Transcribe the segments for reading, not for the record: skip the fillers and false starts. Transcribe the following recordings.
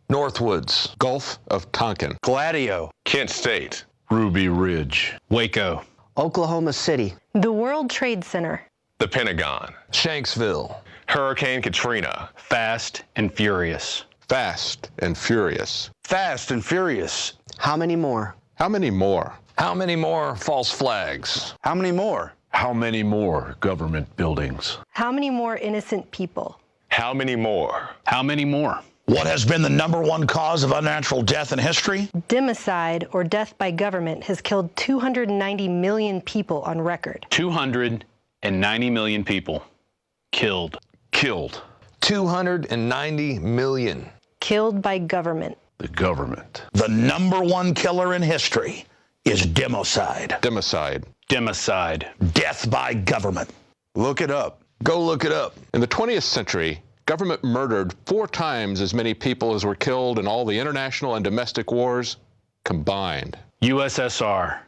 Northwoods, Gulf of Tonkin, Gladio, Kent State, Ruby Ridge, Waco, Oklahoma City, the World Trade Center, the Pentagon, Shanksville, Hurricane Katrina, Fast and Furious. Fast and Furious. Fast and Furious. How many more? How many more? How many more false flags? How many more? How many more government buildings? how many more innocent people? how many more? How many more? What has been the #1 cause of unnatural death in history? Democide, or death by government, has killed 290 million people on record. 290 million people killed. Killed. 290 million. Killed by government. The government. The #1 killer in history is democide. Democide. Democide. Death by government. Look it up. Go look it up. In the 20th century, government murdered 4 times as many people as were killed in all the international and domestic wars combined. USSR.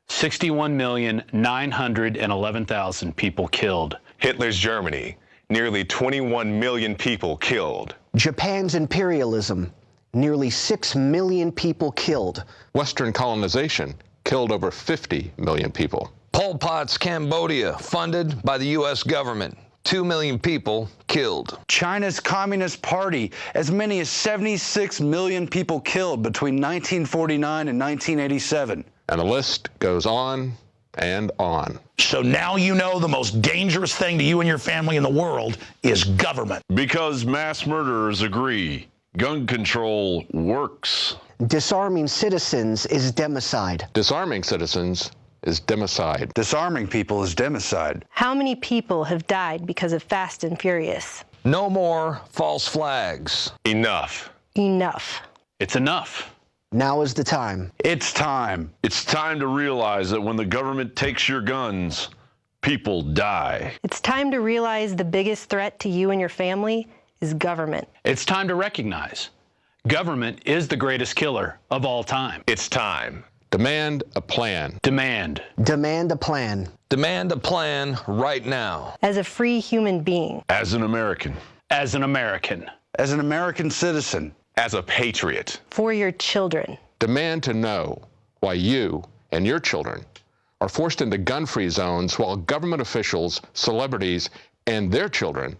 61,911,000 people killed. Hitler's Germany, nearly 21 million people killed. Japan's imperialism, nearly 6 million people killed. Western colonization killed over 50 million people. Pol Pot's Cambodia, funded by the U.S. government. 2 million people killed. China's Communist Party, as many as 76 million people killed between 1949 and 1987. And the list goes on and on. So now you know the most dangerous thing to you and your family in the world is government. Because mass murderers agree, gun control works. Disarming citizens is democide. Disarming citizens is democide. Disarming people is democide. How many people have died because of Fast and Furious? No more false flags. Enough. Enough. It's enough. Now is the time. It's time. It's time to realize that when the government takes your guns, people die. It's time to realize the biggest threat to you and your family is government. It's time to recognize government is the greatest killer of all time. It's time. Demand a plan. Demand. Demand a plan. Demand a plan right now. As a free human being. As an American. As an American. As an American citizen. As a patriot. For your children. Demand to know why you and your children are forced into gun-free zones while government officials, celebrities, and their children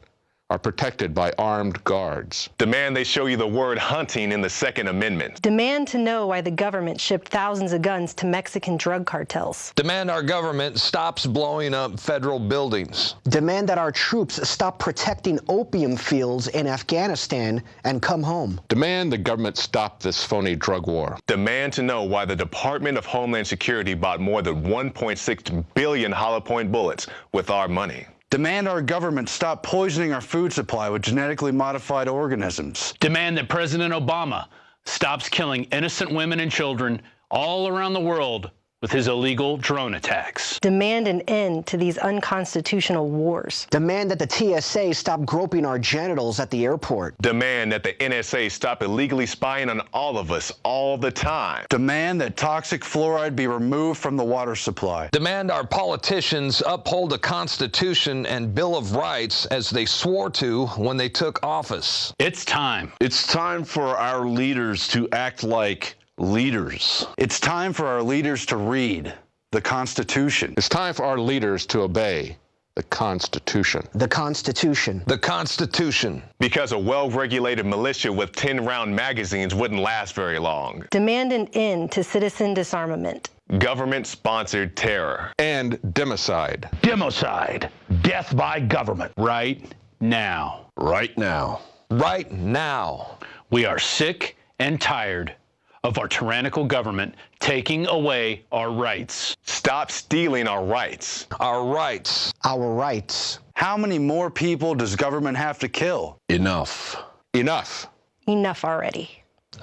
are protected by armed guards. Demand they show you the word hunting in the Second Amendment. Demand to know why the government shipped thousands of guns to Mexican drug cartels. Demand our government stops blowing up federal buildings. Demand that our troops stop protecting opium fields in Afghanistan and come home. Demand the government stop this phony drug war. Demand to know why the Department of Homeland Security bought more than 1.6 billion hollow point bullets with our money. Demand our government stop poisoning our food supply with genetically modified organisms. Demand that President Obama stops killing innocent women and children all around the world with his illegal drone attacks. Demand an end to these unconstitutional wars. Demand that the TSA stop groping our genitals at the airport. Demand that the NSA stop illegally spying on all of us all the time. Demand that toxic fluoride be removed from the water supply. Demand our politicians uphold the Constitution and Bill of Rights as they swore to when they took office. It's time. It's time for our leaders to act like leaders. It's time for our leaders to read the Constitution. It's time for our leaders to obey the Constitution. The Constitution. The Constitution. Because a well-regulated militia with 10-round magazines wouldn't last very long. Demand an end to citizen disarmament. Government-sponsored terror. And democide. Democide. Death by government. Right now. Right now. Right now. We are sick and tired of our tyrannical government taking away our rights. Stop stealing our rights. Our rights. Our rights. How many more people does government have to kill? Enough. Enough. Enough already.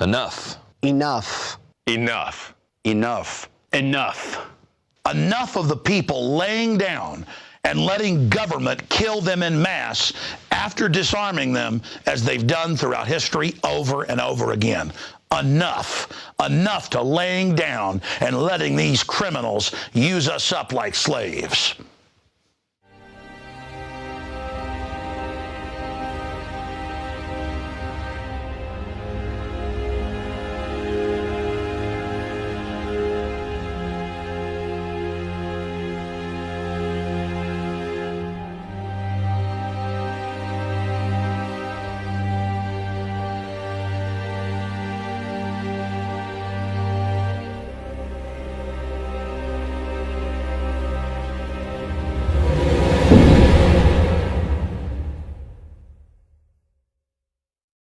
Enough. Enough. Enough. Enough. Enough. Enough of the people laying down and letting government kill them en masse after disarming them as they've done throughout history over and over again. Enough. Enough to laying down and letting these criminals use us up like slaves.